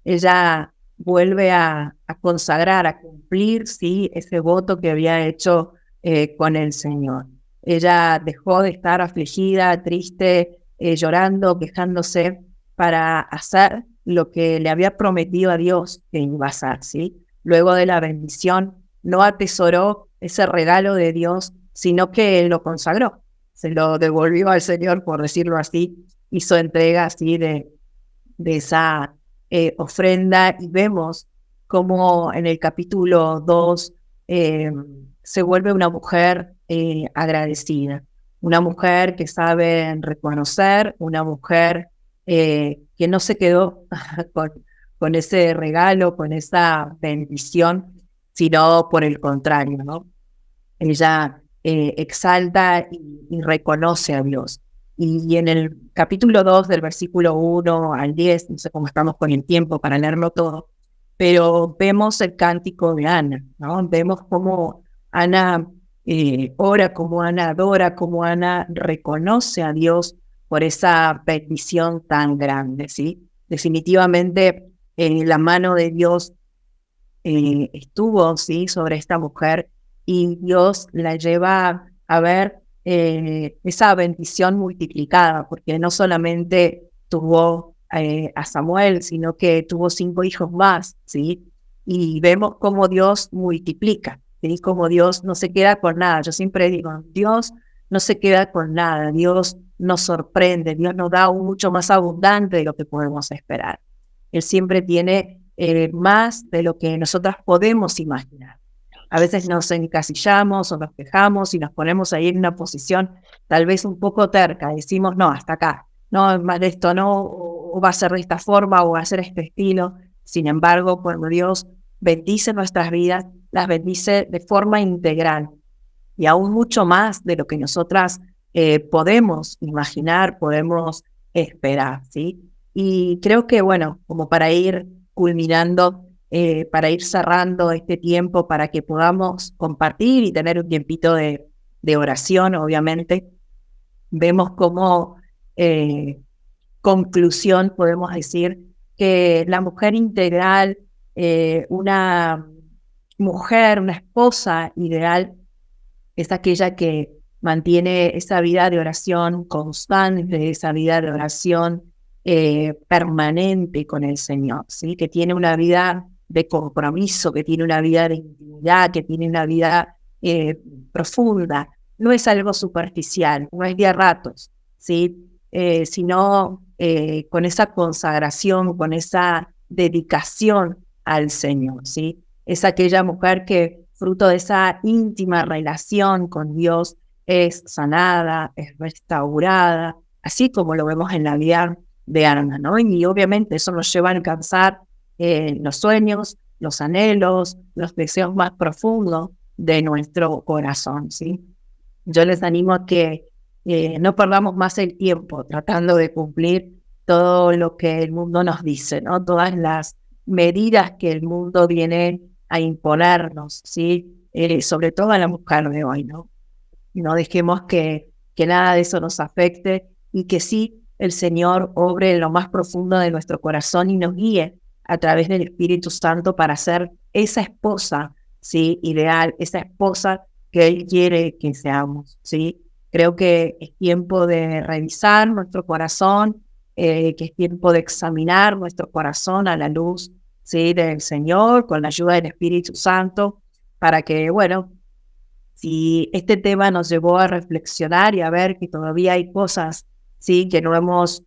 Ella vuelve a consagrar, a cumplir, ¿sí?, ese voto que había hecho con el Señor. Ella dejó de estar afligida, triste, llorando, quejándose, para hacer lo que le había prometido a Dios que iba a hacer, ¿sí? Luego de la bendición, no atesoró ese regalo de Dios, sino que lo consagró, se lo devolvió al Señor, por decirlo así, hizo entrega así de esa ofrenda, y vemos cómo en el capítulo 2 se vuelve una mujer agradecida, una mujer que sabe reconocer, una mujer que no se quedó con ese regalo, con esa bendición, sino por el contrario, ¿no? Ella exalta y reconoce a Dios. Y en el capítulo 2, del versículo 1 al 10, no sé cómo estamos con el tiempo para leerlo todo, pero vemos el cántico de Ana, ¿no? Vemos cómo Ana ora, cómo Ana adora, cómo Ana reconoce a Dios por esa bendición tan grande, ¿sí? Definitivamente la mano de Dios estuvo, ¿sí?, sobre esta mujer, y Dios la lleva a ver esa bendición multiplicada, porque no solamente tuvo a Samuel, sino que tuvo 5 hijos más, ¿sí? Y vemos cómo Dios multiplica, ¿sí?, cómo Dios no se queda con nada. Yo siempre digo, Dios no se queda con nada, Dios nos sorprende, Dios nos da mucho más abundante de lo que podemos esperar. Él siempre tiene más de lo que nosotras podemos imaginar. A veces nos encasillamos o nos quejamos y nos ponemos ahí en una posición tal vez un poco terca. Decimos, no, hasta acá, no, más de esto no, o va a ser de esta forma, o va a ser este estilo. Sin embargo, cuando Dios bendice nuestras vidas, las bendice de forma integral, y aún mucho más de lo que nosotras podemos imaginar, podemos esperar, ¿sí? Y creo que, bueno, como para ir culminando, para ir cerrando este tiempo, para que podamos compartir y tener un tiempito de de oración, obviamente. Vemos como conclusión, podemos decir, que la mujer integral, una mujer, una esposa ideal, es aquella que mantiene esa vida de oración constante, esa vida de oración permanente con el Señor, ¿sí? Que tiene una vida de compromiso, que tiene una vida de intimidad, que tiene una vida profunda. No es algo superficial, no es de a ratos, ¿sí? Sino con esa consagración, con esa dedicación al Señor, ¿sí? Es aquella mujer que, fruto de esa íntima relación con Dios, es sanada, es restaurada, así como lo vemos en la vida de Ana, ¿no? Y obviamente eso nos lleva a alcanzar los sueños, los anhelos, los deseos más profundos de nuestro corazón, ¿sí? Yo les animo a que no perdamos más el tiempo tratando de cumplir todo lo que el mundo nos dice, ¿no? Todas las medidas que el mundo viene a imponernos, ¿sí? Sobre todo a la mujer de hoy, ¿no? No dejemos que nada de eso nos afecte y que sí el Señor obre en lo más profundo de nuestro corazón y nos guíe a través del Espíritu Santo para ser esa esposa, ¿sí? Ideal, esa esposa que Él quiere que seamos, ¿sí? Creo que es tiempo de revisar nuestro corazón, que es tiempo de examinar nuestro corazón a la luz, ¿sí? Del Señor, con la ayuda del Espíritu Santo, para que, bueno, si este tema nos llevó a reflexionar y a ver que todavía hay cosas, ¿sí? Que no hemos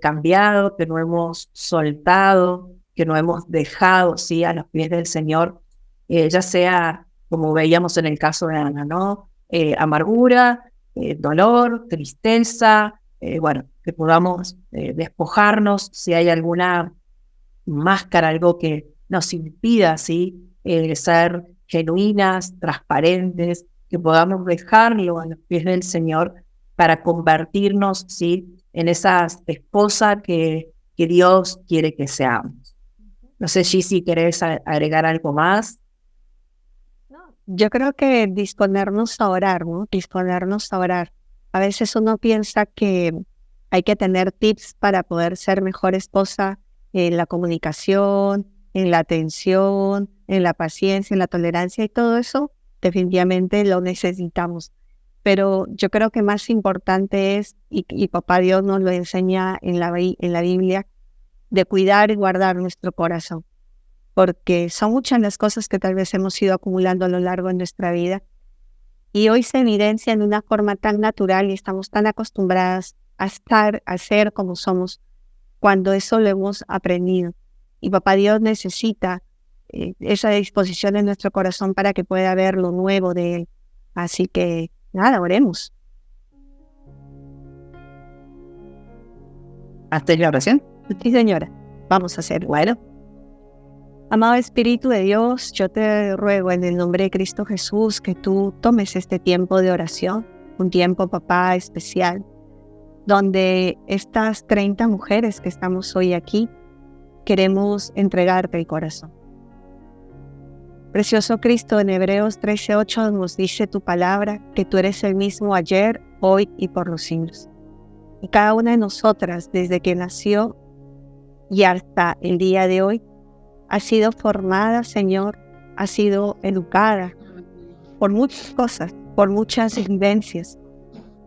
cambiado, que no hemos soltado, que no hemos dejado, ¿sí? A los pies del Señor, ya sea, como veíamos en el caso de Ana, ¿no? Amargura, dolor, tristeza, bueno, que podamos despojarnos si hay alguna máscara, algo que nos impida, ¿sí? Ser genuinas, transparentes, que podamos dejarlo a los pies del Señor para convertirnos, ¿sí? En esa esposa que Dios quiere que seamos. No sé, si querés agregar algo más. Yo creo que disponernos a orar, ¿no? Disponernos a orar. A veces uno piensa que hay que tener tips para poder ser mejor esposa en la comunicación, en la atención, en la paciencia, en la tolerancia y todo eso, definitivamente lo necesitamos. Pero yo creo que más importante es, y Papá Dios nos lo enseña en la Biblia, de cuidar y guardar nuestro corazón. Porque son muchas las cosas que tal vez hemos ido acumulando a lo largo de nuestra vida y hoy se evidencian de una forma tan natural y estamos tan acostumbradas a ser como somos cuando eso lo hemos aprendido. Y Papá Dios necesita esa disposición en nuestro corazón para que pueda ver lo nuevo de Él. Así que, nada, oremos. ¿Hasta la oración? Sí, señora. Vamos a hacer. Bueno. Amado Espíritu de Dios, yo te ruego en el nombre de Cristo Jesús que tú tomes este tiempo de oración, un tiempo, papá, especial, donde estas 30 mujeres que estamos hoy aquí, queremos entregarte el corazón. Precioso Cristo, en Hebreos 13:8 nos dice tu palabra, que tú eres el mismo ayer, hoy y por los siglos. Y cada una de nosotras, desde que nació y hasta el día de hoy, ha sido formada, Señor, ha sido educada por muchas cosas, por muchas vivencias.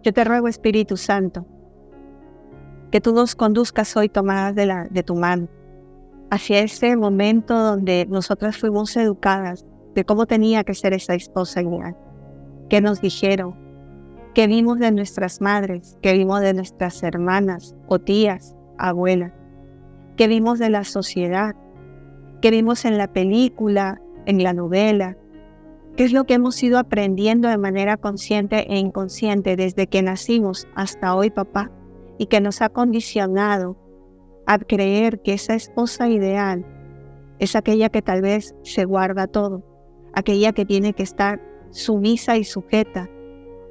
Yo te ruego, Espíritu Santo, que tú nos conduzcas hoy tomadas de tu mano hacia ese momento donde nosotras fuimos educadas de cómo tenía que ser esa esposa ideal, que nos dijeron, que vimos de nuestras madres, que vimos de nuestras hermanas o tías, abuelas, que vimos de la sociedad, que vimos en la película, en la novela, qué es lo que hemos ido aprendiendo de manera consciente e inconsciente desde que nacimos hasta hoy, papá, y que nos ha condicionado a creer que esa esposa ideal es aquella que tal vez se guarda todo, aquella que tiene que estar sumisa y sujeta,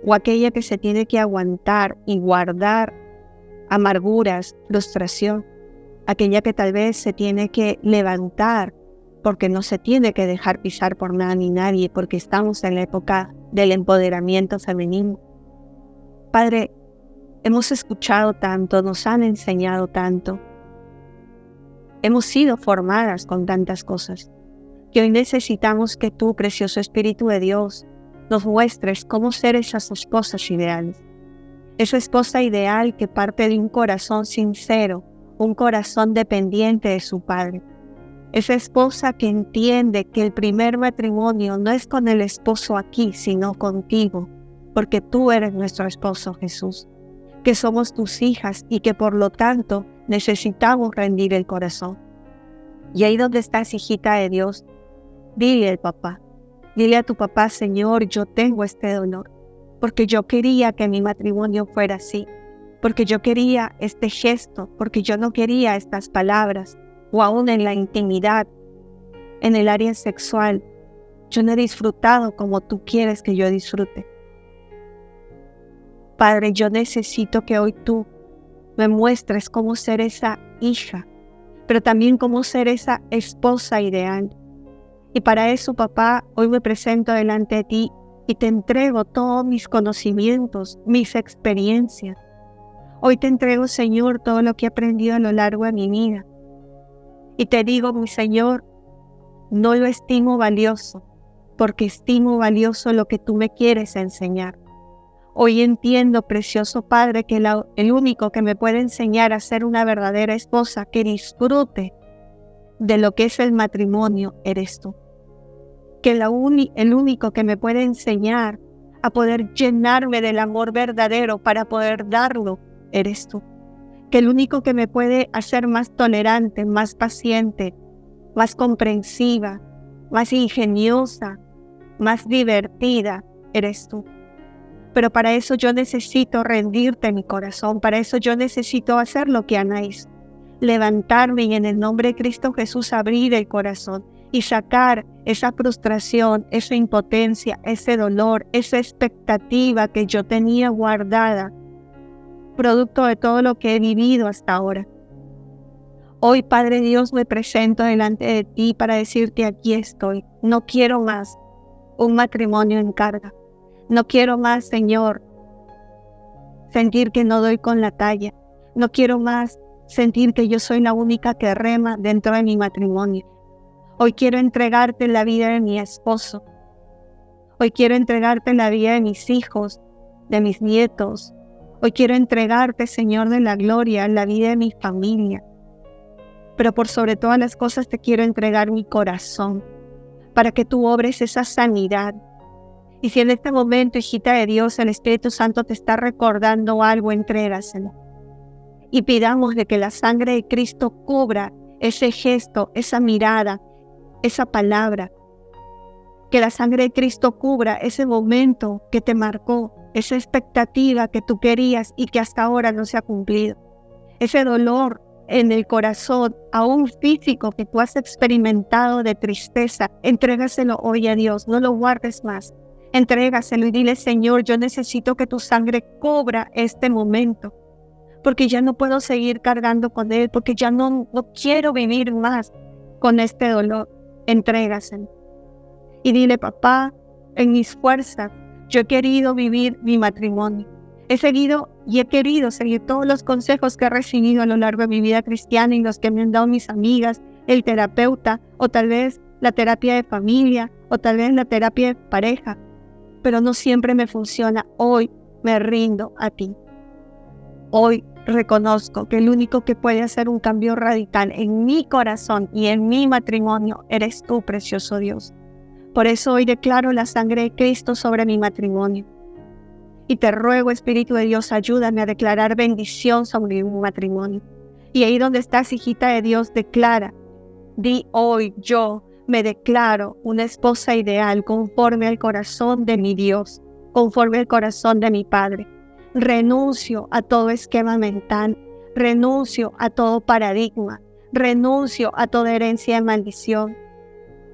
o aquella que se tiene que aguantar y guardar amarguras, frustración, aquella que tal vez se tiene que levantar porque no se tiene que dejar pisar por nada ni nadie, porque estamos en la época del empoderamiento femenino. Padre, hemos escuchado tanto, nos han enseñado tanto, hemos sido formadas con tantas cosas, que hoy necesitamos que tú, precioso Espíritu de Dios, nos muestres cómo ser esas esposas ideales. Esa esposa ideal que parte de un corazón sincero, un corazón dependiente de su padre. Esa esposa que entiende que el primer matrimonio no es con el esposo aquí, sino contigo, porque tú eres nuestro esposo, Jesús. Que somos tus hijas y que por lo tanto necesitamos rendir el corazón. Y ahí donde estás, hijita de Dios, dile al papá, dile a tu papá: Señor, yo tengo este dolor, porque yo quería que mi matrimonio fuera así, porque yo quería este gesto, porque yo no quería estas palabras, o aún en la intimidad, en el área sexual, yo no he disfrutado como tú quieres que yo disfrute. Padre, yo necesito que hoy tú me muestres cómo ser esa hija, pero también cómo ser esa esposa ideal. Y para eso, papá, hoy me presento delante de ti y te entrego todos mis conocimientos, mis experiencias. Hoy te entrego, Señor, todo lo que he aprendido a lo largo de mi vida. Y te digo, mi Señor, no lo estimo valioso, porque estimo valioso lo que tú me quieres enseñar. Hoy entiendo, precioso Padre, que el único que me puede enseñar a ser una verdadera esposa que disfrute de lo que es el matrimonio eres tú. Que el único que me puede enseñar a poder llenarme del amor verdadero para poder darlo eres tú. Que el único que me puede hacer más tolerante, más paciente, más comprensiva, más ingeniosa, más divertida eres tú. Pero para eso yo necesito rendirte mi corazón, para eso yo necesito hacer lo que Ana hizo. Levantarme y en el nombre de Cristo Jesús abrir el corazón y sacar esa frustración, esa impotencia, ese dolor, esa expectativa que yo tenía guardada, producto de todo lo que he vivido hasta ahora. Hoy, Padre Dios, me presento delante de ti para decirte: aquí estoy. No quiero más un matrimonio en carga. No quiero más, Señor, sentir que no doy con la talla. No quiero más sentir que yo soy la única que rema dentro de mi matrimonio. Hoy quiero entregarte la vida de mi esposo. Hoy quiero entregarte la vida de mis hijos, de mis nietos. Hoy quiero entregarte, Señor de la gloria, la vida de mi familia. Pero por sobre todas las cosas te quiero entregar mi corazón, para que tú obres esa sanidad. Y si en este momento, hijita de Dios, el Espíritu Santo te está recordando algo, entrégaselo. Y pidamos de que la sangre de Cristo cubra ese gesto, esa mirada, esa palabra. Que la sangre de Cristo cubra ese momento que te marcó, esa expectativa que tú querías y que hasta ahora no se ha cumplido. Ese dolor en el corazón, aún físico, que tú has experimentado de tristeza, entrégaselo hoy a Dios, no lo guardes más. Entrégaselo y dile: Señor, yo necesito que tu sangre cubra este momento, porque ya no puedo seguir cargando con él, porque ya no quiero vivir más con este dolor. Entrégaselo. Y dile: papá, en mis fuerzas, yo he querido vivir mi matrimonio. He seguido y he querido seguir todos los consejos que he recibido a lo largo de mi vida cristiana y los que me han dado mis amigas, el terapeuta, o tal vez la terapia de familia, o tal vez la terapia de pareja. Pero no siempre me funciona. Hoy me rindo a ti. Hoy reconozco que el único que puede hacer un cambio radical en mi corazón y en mi matrimonio eres tú, precioso Dios. Por eso hoy declaro la sangre de Cristo sobre mi matrimonio. Y te ruego, Espíritu de Dios, ayúdame a declarar bendición sobre mi matrimonio. Y ahí donde estás, hijita de Dios, declara. Di hoy: yo me declaro una esposa ideal conforme al corazón de mi Dios, conforme al corazón de mi Padre. Renuncio a todo esquema mental, renuncio a todo paradigma, renuncio a toda herencia de maldición.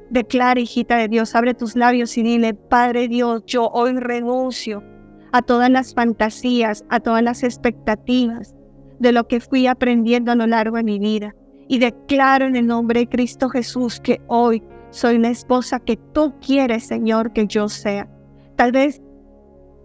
Declara, hijita de Dios, abre tus labios y dile: Padre Dios, yo hoy renuncio a todas las fantasías, a todas las expectativas de lo que fui aprendiendo a lo largo de mi vida. y declaro en el nombre de Cristo Jesús que hoy soy la esposa que tú quieres, Señor, que yo sea. Tal vez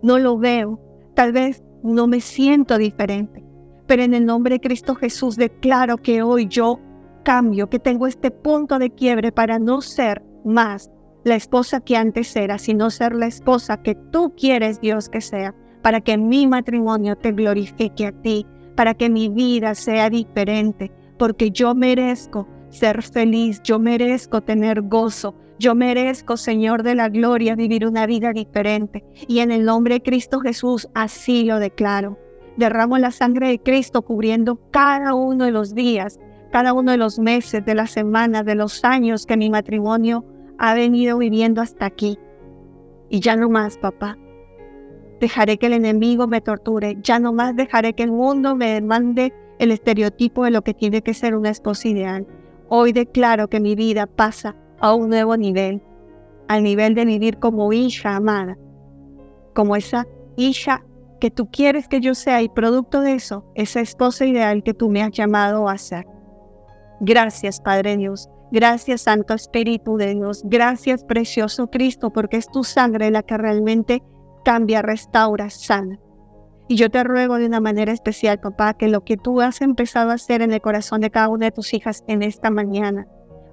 no lo veo, tal vez no me siento diferente, pero en el nombre de Cristo Jesús declaro que hoy yo cambio, que tengo este punto de quiebre para no ser más la esposa que antes era, sino ser la esposa que tú quieres, Dios, que sea, para que mi matrimonio te glorifique a ti, para que mi vida sea diferente, porque yo merezco ser feliz, yo merezco tener gozo, yo merezco, Señor de la gloria, vivir una vida diferente. Y en el nombre de Cristo Jesús, así lo declaro. Derramo la sangre de Cristo cubriendo cada uno de los días, cada uno de los meses, de las semanas, de los años que mi matrimonio ha venido viviendo hasta aquí. Y ya no más, papá. Dejaré que el enemigo me torture. Ya no más dejaré que el mundo me demande el estereotipo de lo que tiene que ser una esposa ideal. Hoy declaro que mi vida pasa a un nuevo nivel, al nivel de vivir como hija amada, como esa hija que tú quieres que yo sea y producto de eso, esa esposa ideal que tú me has llamado a ser. Gracias, Padre Dios. Gracias, Santo Espíritu de Dios. Gracias, precioso Cristo, porque es tu sangre la que realmente cambia, restaura, sana. Y yo te ruego de una manera especial, papá, que lo que tú has empezado a hacer en el corazón de cada una de tus hijas en esta mañana,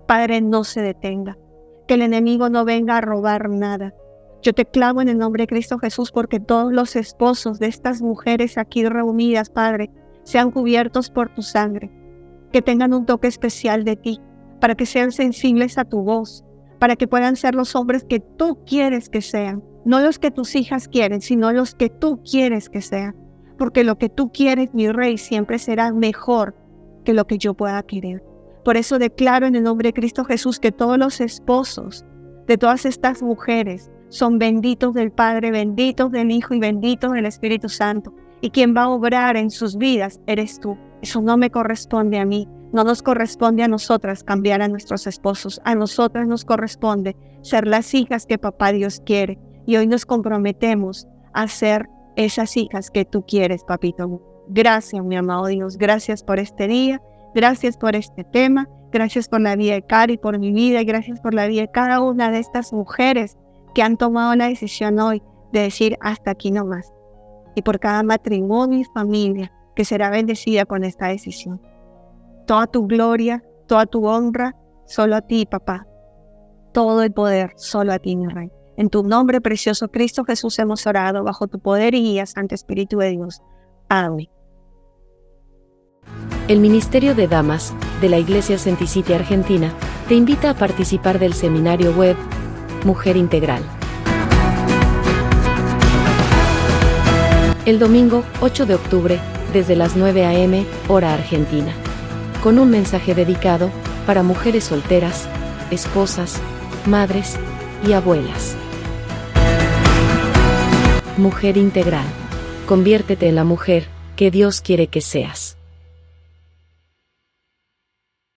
Padre, no se detenga. Que el enemigo no venga a robar nada. Yo te clamo en el nombre de Cristo Jesús porque todos los esposos de estas mujeres aquí reunidas, Padre, sean cubiertos por tu sangre. Que tengan un toque especial de ti, para que sean sensibles a tu voz, para que puedan ser los hombres que tú quieres que sean. No los que tus hijas quieren, sino los que tú quieres que sean. Porque lo que tú quieres, mi rey, siempre será mejor que lo que yo pueda querer. Por eso declaro en el nombre de Cristo Jesús que todos los esposos de todas estas mujeres son benditos del Padre, benditos del Hijo y benditos del Espíritu Santo. Y quien va a obrar en sus vidas eres tú. Eso no me corresponde a mí. No nos corresponde a nosotras cambiar a nuestros esposos. A nosotras nos corresponde ser las hijas que Papá Dios quiere. Y hoy nos comprometemos a ser esas hijas que tú quieres, papito. Gracias, mi amado Dios. Gracias por este día. Gracias por este tema. Gracias por la vida de Cari, por mi vida. Y gracias por la vida de cada una de estas mujeres que han tomado la decisión hoy de decir hasta aquí nomás. Y por cada matrimonio y familia que será bendecida con esta decisión. Toda tu gloria, toda tu honra, solo a ti, papá. Todo el poder, solo a ti, mi Rey. En tu nombre, precioso Cristo Jesús, hemos orado bajo tu poder y guía, Santo Espíritu de Dios. Amén. El Ministerio de Damas de la Iglesia Centicity Argentina te invita a participar del seminario web Mujer Integral. El domingo 8 de octubre, desde las 9 a.m., hora argentina. Con un mensaje dedicado para mujeres solteras, esposas, madres y abuelas. Mujer Integral. Conviértete en la mujer que Dios quiere que seas.